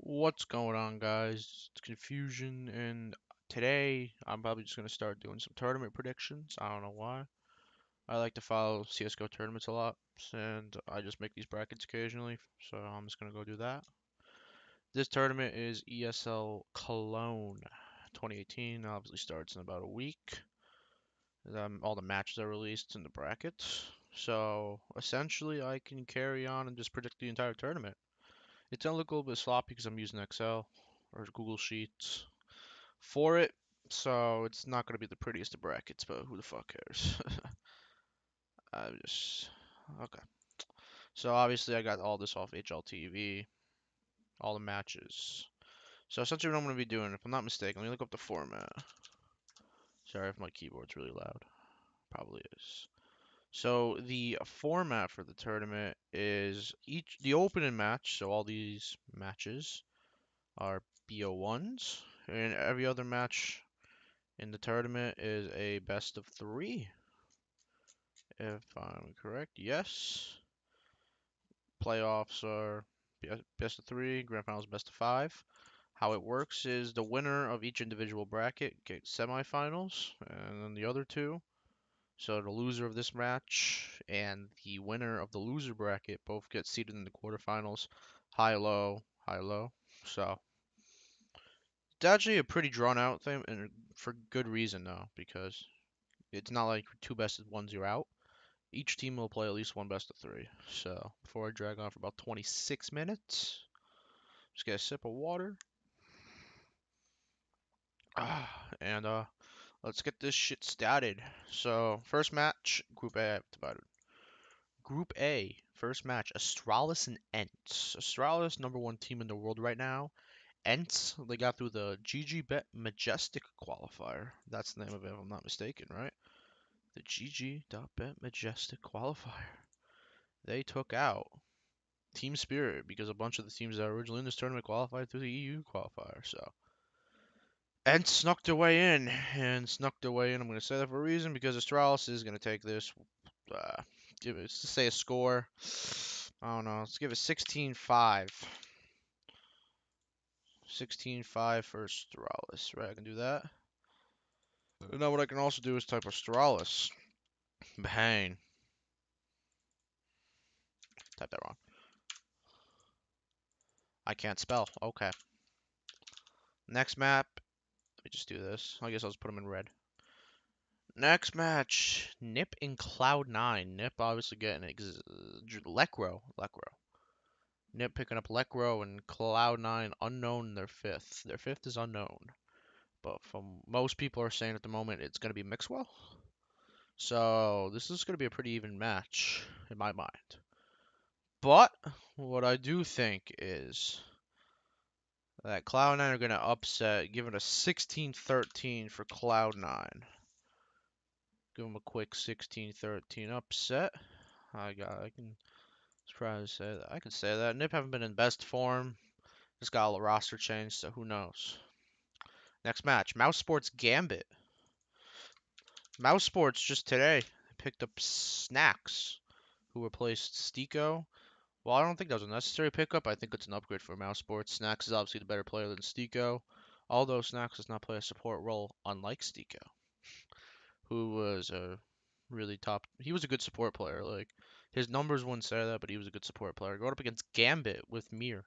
What's going on, guys? It's Confusion, and today I'm probably just gonna start doing some tournament predictions. I don't know why. I like to follow CSGO tournaments a lot, and I just make these brackets occasionally, so I'm just gonna go do that. This tournament is ESL Cologne 2018. Obviously starts in about a week. All the matches are released in the brackets, so essentially I can carry on and just predict the entire tournament. It's gonna look a little bit sloppy because I'm using Excel or Google Sheets for it, so it's not gonna be the prettiest of brackets, but who the fuck cares? I just okay. So obviously I got all this off HLTV, all the matches. So essentially what I'm gonna be doing, if I'm not mistaken, let me look up the format. Sorry if my keyboard's really loud. Probably is. So the format for the tournament is the opening match, so all these matches are BO1s, and every other match in the tournament is a best of three, if I'm correct. Yes. Playoffs are best of three, grand finals best of five. How it works is the winner of each individual bracket gets semifinals, and then the other two. So the loser of this match and the winner of the loser bracket both get seeded in the quarterfinals. High low, high low. So it's actually a pretty drawn out thing, and for good reason though, because it's not like two best of ones you're out. Each team will play at least one best of three. So before I drag on for about 26 minutes, just get a sip of water. And let's get this shit started. So first match, Group A, I've divided. Group A, first match, Astralis and Ents. Astralis, number one team in the world right now. Ents, they got through the GG Bet Majestic qualifier. That's the name of it, if I'm not mistaken, right? The GG.Bet Majestic qualifier. They took out Team Spirit because a bunch of the teams that were originally in this tournament qualified through the EU qualifier. So, and snuck their way in, and snuck their way in. I'm going to say that for a reason because Astralis is going to take this. Give it to say a score. I don't know. Let's give it 16-5. 16-5 for Astralis. Right, I can do that. Now what I can also do is type Astralis. Bang. Type that wrong. I can't spell. Okay. Next map. Let me just do this. I guess I'll just put them in red. Next match, Nip and Cloud9. Nip obviously getting Lekro. Nip picking up Lekro and Cloud9 unknown their fifth. Their fifth is unknown. But from most people are saying at the moment it's going to be Mixwell. So this is going to be a pretty even match in my mind. But what I do think is that Cloud9 are going to upset, giving a 16-13 for Cloud9. Give them a quick 16-13 upset. I can try to say that. I can say that. Nip haven't been in best form. Just got a roster change, so who knows. Next match, Mouse Sports Gambit. Mouse Sports just today picked up Snacks, who replaced Stico. Well, I don't think that was a necessary pickup. I think it's an upgrade for Mouse Sports. Snacks is obviously the better player than Stico, although Snacks does not play a support role, unlike Stico, who was a really top. He was a good support player. Like his numbers wouldn't say that, but he was a good support player. Going up against Gambit with Mir.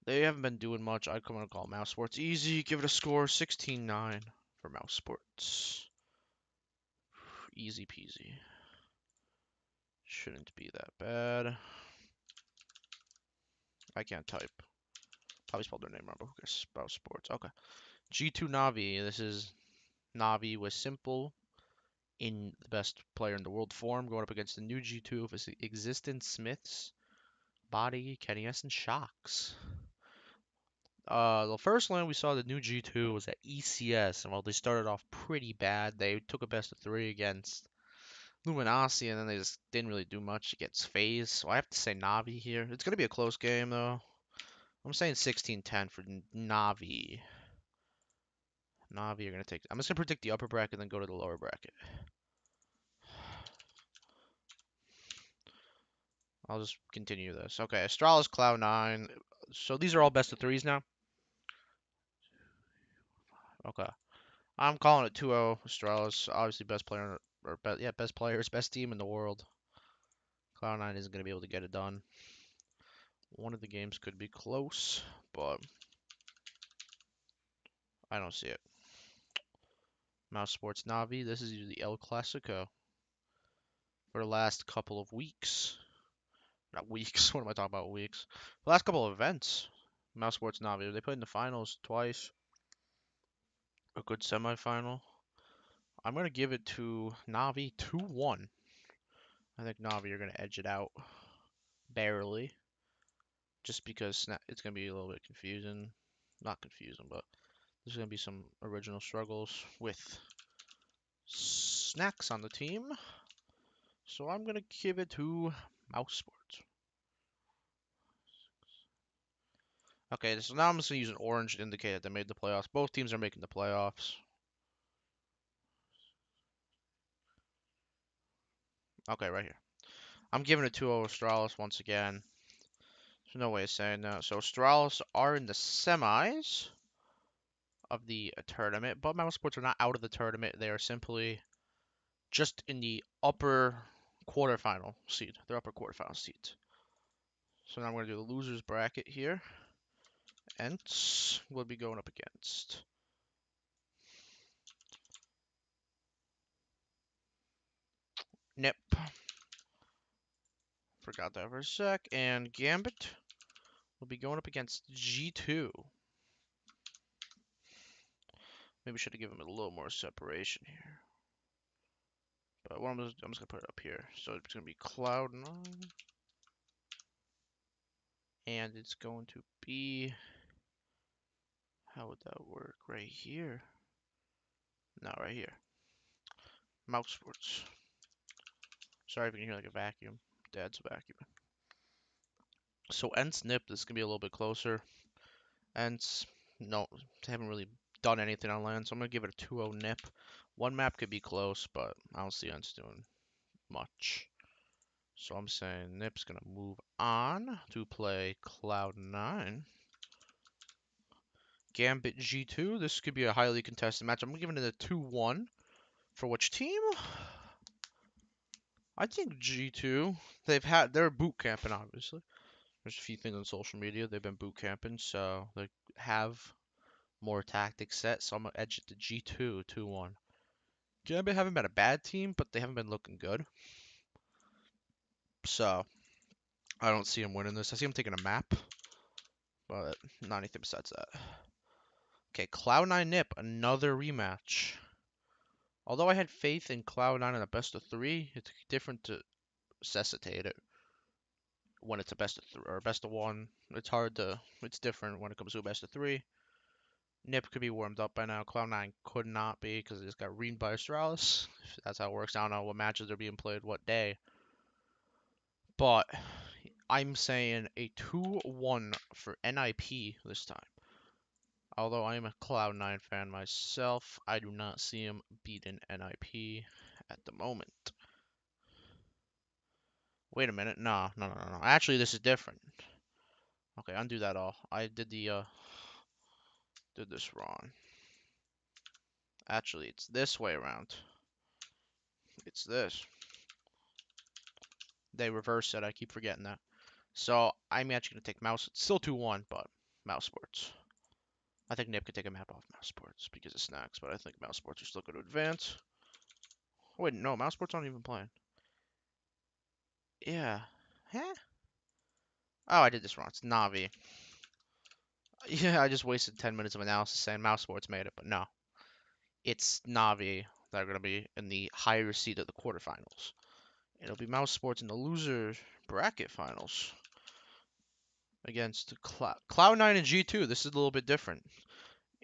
They haven't been doing much. I'd come and call Mouse Sports easy. Give it a score 16-9 for Mouse Sports. Easy peasy. Shouldn't be that bad. I can't type. Probably spelled their name wrong, but who cares? Mouse Sports. Okay. G2 Navi. This is Navi with Simple in the best player in the world form, going up against the new G2 of his existence Smiths, Body, Kenny S, and Shocks. The first land we saw the new G2 was at ECS, and while they started off pretty bad, they took a best of three against Luminosity, and then they just didn't really do much against FaZe. So I have to say Navi here. It's gonna be a close game though. I'm saying 16-10 for Navi. Navi are gonna take. I'm just gonna predict the upper bracket, then go to the lower bracket. I'll just continue this. Okay, Astralis Cloud9. So these are all best of threes now. Okay. I'm calling it 2-0 Astralis. Obviously, best player, or yeah, best players, best team in the world. Cloud9 isn't going to be able to get it done. One of the games could be close, but I don't see it. Mouse Sports Navi, this is usually El Clasico for the last couple of weeks. Not weeks, what am I talking about, weeks? The last couple of events. Mouse Sports Navi, they put in the finals twice. A good semifinal. I'm going to give it to Navi 2-1. I think Navi are going to edge it out barely. Just because it's going to be a little bit confusing. Not confusing, but there's going to be some original struggles with snacks on the team. So I'm going to give it to Mouse Sports. Okay, so now I'm just going to use an orange to indicate that they made the playoffs. Both teams are making the playoffs. Okay, right here. I'm giving it 2-0 Astralis once again. There's no way of saying that. So Astralis are in the semis of the tournament, but Mouse Sports are not out of the tournament. They are simply just in the upper quarterfinal seed. Their upper quarterfinal seeds. So now I'm going to do the losers bracket here. Ents will be going up against Nip. Forgot that for a sec. And Gambit will be going up against G2. Maybe should have given him a little more separation here. But I'm just going to put it up here. So it's going to be Cloud9. And it's going to be... How would that work? Right here? No, right here. Mouse Sports. Sorry if you can hear like a vacuum. Dad's vacuuming. So Ents Nip, this is going to be a little bit closer. Ents, no, they haven't really done anything on land, so I'm going to give it a 2-0 Nip. One map could be close, but I don't see Ents doing much. So I'm saying Nip's going to move on to play Cloud9. Gambit G2, this could be a highly contested match. I'm giving it a 2-1. For which team? I think G2. They're boot camping, obviously. There's a few things on social media. They've been boot camping, so they have more tactics set. So I'm going to edge it to G2, 2-1. Gambit haven't been a bad team, but they haven't been looking good. So I don't see them winning this. I see them taking a map, but not anything besides that. Okay, Cloud9 Nip, another rematch. Although I had faith in Cloud9 in a best of 3, it's different to necessitate it when it's a best of 3 or a best of 1. It's different when it comes to a best of 3. Nip could be warmed up by now. Cloud9 could not be because it just got reamed by Astralis. If that's how it works. I don't know what matches are being played what day. But I'm saying a 2-1 for NIP this time. Although I am a Cloud9 fan myself, I do not see him beating NIP at the moment. Wait a minute. No. Actually, this is different. Okay, undo that all. I did this wrong. Actually, it's this way around. It's this. They reverse it. I keep forgetting that. So I'm actually gonna take Mouse. It's still 2-1, but Mouse Sports. I think Nip could take a map off Mouse Sports because of snacks, but I think Mouse Sports are still going to advance. Oh, wait, no, Mouse Sports aren't even playing. Yeah. Huh? Oh, I did this wrong. It's Navi. Yeah, I just wasted 10 minutes of analysis saying Mouse Sports made it, but no. It's Navi that are going to be in the higher seed of the quarterfinals. It'll be Mouse Sports in the loser bracket finals against Cloud9 and G2. This is a little bit different.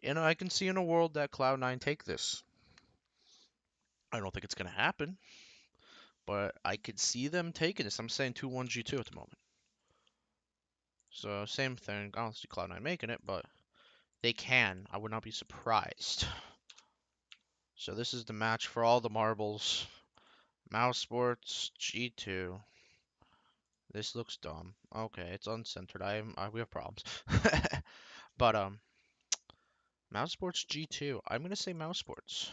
You know, I can see in a world that Cloud9 take this. I don't think it's going to happen, but I could see them taking this. I'm saying 2-1 G2 at the moment. So, same thing. I don't see Cloud9 making it, but they can. I would not be surprised. So, this is the match for all the marbles. Mouse Sports G2. This looks dumb. Okay, it's uncentered. We have problems. But Mouse Sports G2. I'm gonna say Mouse Sports.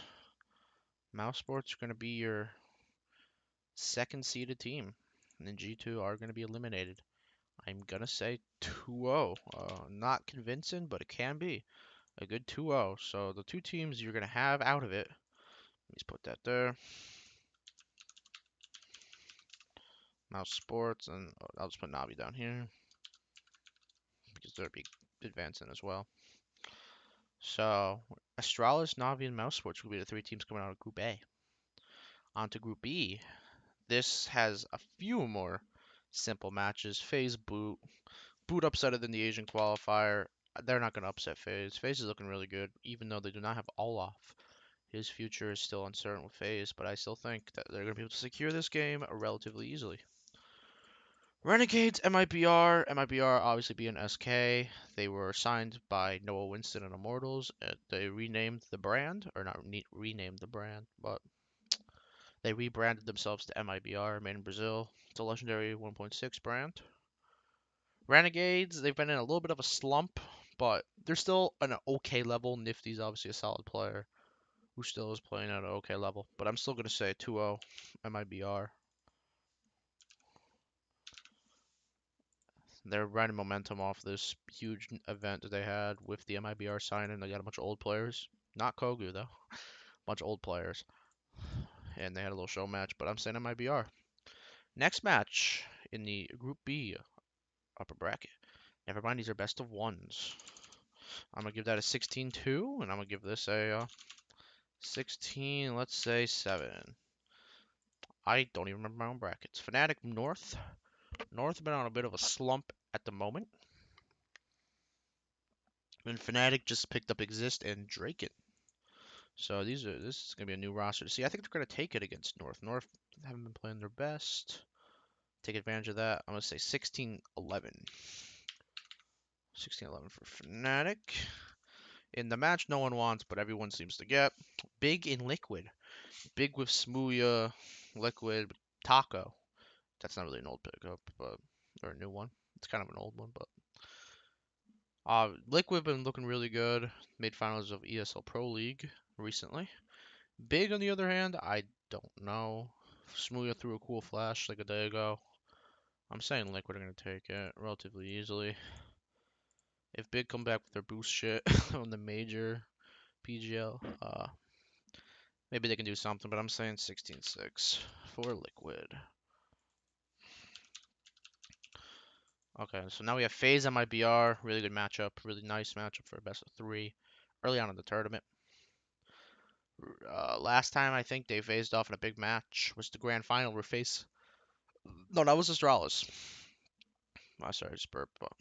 Mouse Sports are gonna be your second seeded team, and then G2 are gonna be eliminated. I'm gonna say 2-0. Not convincing, but it can be a good 2-0. So the two teams you're gonna have out of it. Let me just put that there. Mouse Sports, and I'll just put Navi down here because they'll be advancing as well. So Astralis, Navi, and Mouse Sports will be the three teams coming out of Group A. On to Group B. This has a few more simple matches. FaZe boot upset than the Asian qualifier. They're not going to upset FaZe. FaZe is looking really good, even though they do not have Olaf. His future is still uncertain with FaZe, but I still think that they're going to be able to secure this game relatively easily. Renegades, MIBR. MIBR obviously being SK. They were signed by Noah Winston and Immortals. They renamed the brand, or not renamed the brand, but they rebranded themselves to MIBR, made in Brazil. It's a legendary 1.6 brand. Renegades, they've been in a little bit of a slump, but they're still an okay level. Nifty's obviously a solid player who still is playing at an okay level, but I'm still going to say 2-0 MIBR. They're riding momentum off this huge event that they had with the MIBR signing. They got a bunch of old players. Not Kogu, though. A bunch of old players. And they had a little show match, but I'm saying MIBR. Next match in the Group B upper bracket. Never mind, these are best of ones. I'm going to give that a 16-2, and I'm going to give this a 16, let's say 7. I don't even remember my own brackets. Fnatic North. North have been on a bit of a slump at the moment. And Fnatic just picked up Exist and Draken. So this is gonna be a new roster to see. I think they're gonna take it against North. North haven't been playing their best. Take advantage of that. I'm gonna say 16-11. 16-11 for Fnatic. In the match no one wants, but everyone seems to get. Big in Liquid. Big with Smooya, Liquid, Taco. That's not really an old pickup, but or a new one. It's kind of an old one, but Liquid been looking really good. Made finals of ESL Pro League recently. Big on the other hand, I don't know. Smooya threw a cool flash like a day ago. I'm saying Liquid are gonna take it relatively easily. If Big come back with their boost shit on the major PGL, maybe they can do something. But I'm saying 16-6 for Liquid. Okay, so now we have FaZe MIBR. Really good matchup. Really nice matchup for a best of 3 early on in the tournament. Last time I think they faced off in a big match was the grand final where FaZe. No, that was Astralis. Oh, sorry, just burped, but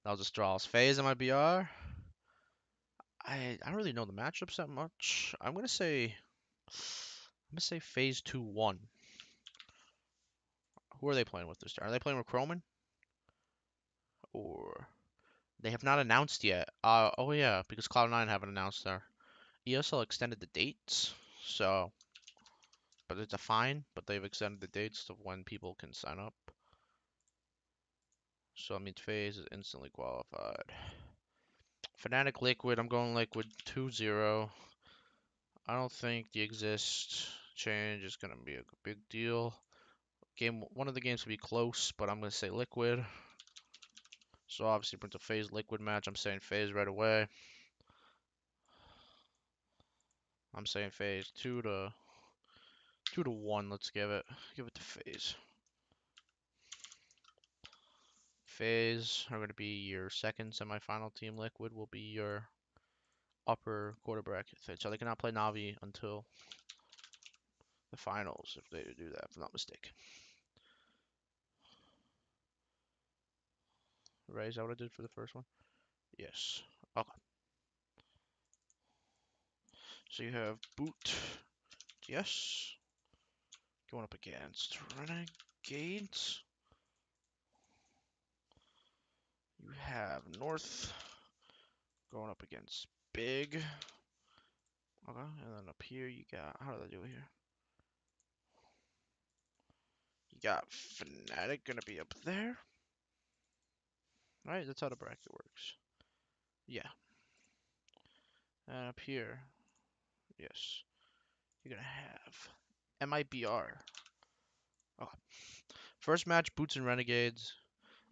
that was Astralis. FaZe MIBR. I don't really know the matchups that much. I'm gonna say FaZe 2-1. Who are they playing with this time? Are they playing with Chroman? Or they have not announced yet. Oh yeah, because Cloud9 haven't announced their ESL extended the dates, so but it's a fine, but they've extended the dates of when people can sign up. So I mean FaZe is instantly qualified. Fnatic Liquid, I'm going Liquid 2-0. I don't think the exist change is gonna be a big deal. One of the games will be close, but I'm gonna say Liquid. So obviously, if it's a FaZe Liquid match, I'm saying FaZe right away. I'm saying FaZe 2-1. Let's give it to FaZe. FaZe are going to be your second semifinal team. Liquid will be your upper quarter bracket. So they cannot play Navi until the finals if they do that, if I'm not mistaken. Right? Is that what I did for the first one? Yes. Okay. So you have Boot. Yes. Going up against Renegades. You have North going up against Big. Okay, and then up here you got, how did I do it here? You got Fnatic gonna be up there. Right, that's how the bracket works. Yeah. And up here, yes, you're gonna have MIBR. Okay. First match, Boots and Renegades.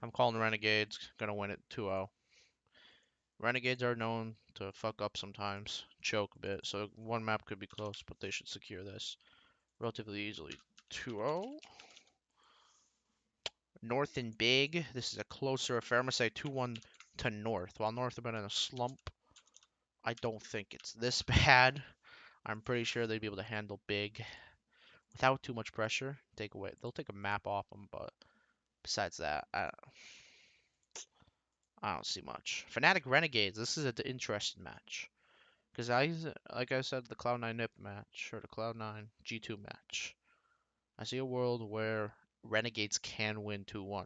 I'm calling the Renegades. Gonna win it 2-0. Renegades are known to fuck up sometimes, choke a bit, so one map could be close, but they should secure this relatively easily. 2-0. North and Big. This is a closer affair. I'm gonna say 2-1 to North. While North have been in a slump, I don't think it's this bad. I'm pretty sure they'd be able to handle Big without too much pressure. They'll take a map off them, but besides that, I don't see much. Fnatic Renegades. This is an interesting match because like I said, the Cloud9 Nip match or the Cloud9 G2 match. I see a world where Renegades can win 2-1.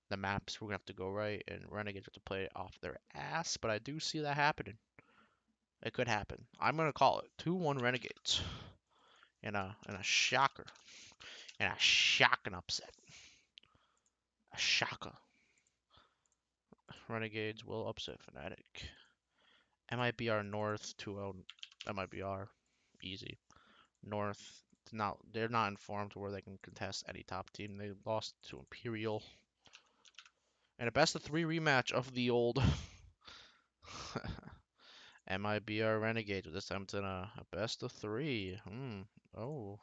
The maps we're gonna have to go right, and Renegades have to play off their ass, but I do see that happening. It could happen. I'm gonna call it 2-1 Renegades in a shocker, in a shocking upset, a shocker. Renegades will upset Fnatic. MIBR North 2-0 MIBR, easy. North they're not informed to where they can contest any top team. They lost to Imperial. And a best of 3 rematch of the old MIBR Renegades. This time it's in a best of 3. Oh.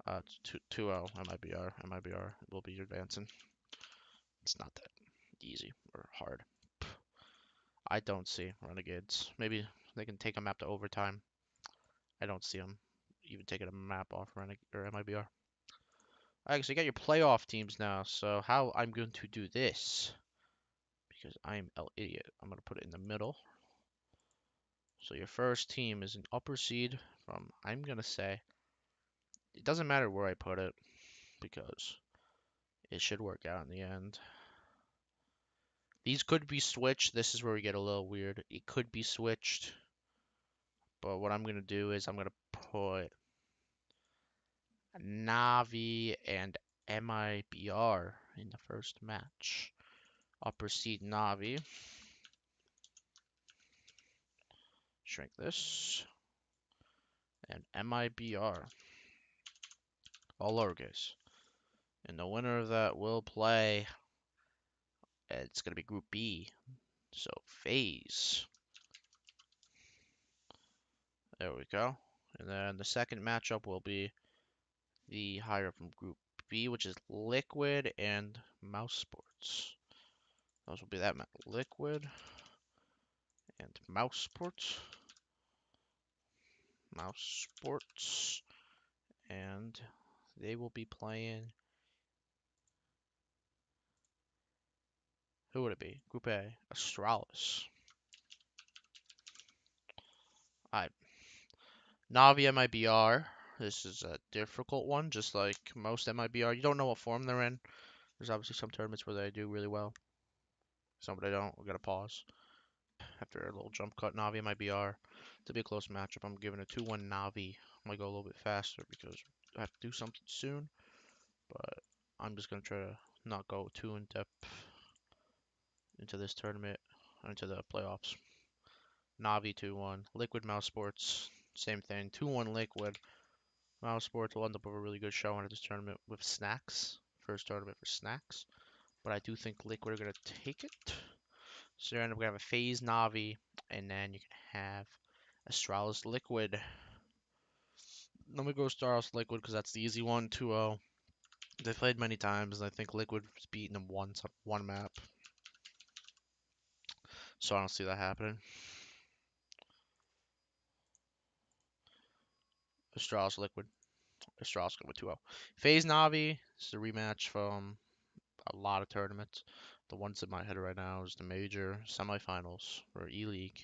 2-0 MIBR. MIBR will be advancing. It's not that easy or hard. I don't see Renegades. Maybe they can take a map to overtime. I don't see them even taking a map off Renegade or MIBR. Alright, so you got your playoff teams now. So how I'm going to do this, because I'm an idiot, I'm going to put it in the middle. So your first team is an upper seed from, I'm going to say, it doesn't matter where I put it, because it should work out in the end. These could be switched. This is where we get a little weird. It could be switched. But what I'm going to do is I'm going to put Navi and MIBR in the first match. Upper seed Navi. Shrink this. And MIBR. All lowercase. And the winner of that will play. It's going to be Group B. So, FaZe. There we go. And then the second matchup will be the higher from Group B, which is Liquid and Mouse Sports. Those will be that map. Liquid and Mouse Sports. Mouse Sports. And they will be playing. Who would it be? Group A. Astralis. Alright. Navi MIBR. This is a difficult one, just like most MIBR. You don't know what form they're in. There's obviously some tournaments where they do really well. Some they don't. We gotta pause. After a little jump cut, Navi MIBR. To be a close matchup, I'm giving it 2-1 Navi. I might go a little bit faster because I have to do something soon. But I'm just gonna try to not go too in depth into this tournament, into the playoffs. Navi 2-1. Liquid Mouse Sports, same thing. 2-1 Liquid. Mouse Sports will end up with a really good showing at this tournament with Snacks. First tournament for Snacks. But I do think Liquid are going to take it. So you're going to have a FaZe Navi, and then you can have Astralis Liquid. Let me go Astralis Liquid because that's the easy one, 2-0. They played many times, and I think Liquid's beaten them once on one map. So I don't see that happening. Astralis Liquid. Astralis going with 2-0. FaZe Navi. This is a rematch from a lot of tournaments. The ones in my head right now is the major semifinals for E-League.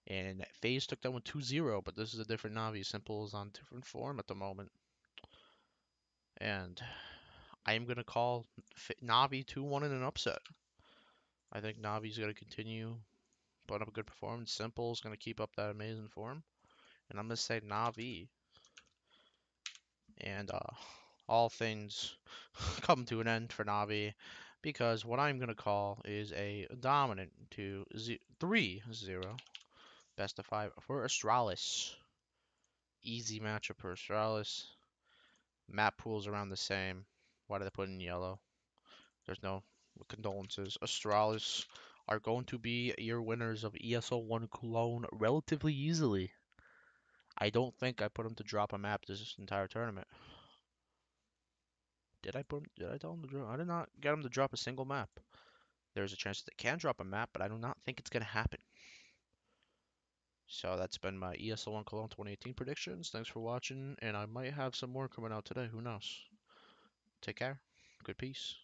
And FaZe took that one 2-0, but this is a different Navi. Simple is on different form at the moment. And I am going to call Navi 2-1 in an upset. I think Navi's going to continue putting up a good performance. Simple is going to keep up that amazing form. And I'm going to say Navi. And all things come to an end for Navi because what I'm gonna call is a dominant 3-0 best of 5 for Astralis. Easy matchup for Astralis. Map pools around the same. Why did I put in yellow? There's no condolences. Astralis are going to be your winners of ESL One Cologne relatively easily. I don't think I put them to drop a map this entire tournament. Did I put him? Did I tell him to drop? I did not get him to drop a single map. There's a chance that they can drop a map, but I do not think it's gonna happen. So that's been my ESL One Cologne 2018 predictions. Thanks for watching, and I might have some more coming out today. Who knows? Take care. Good peace.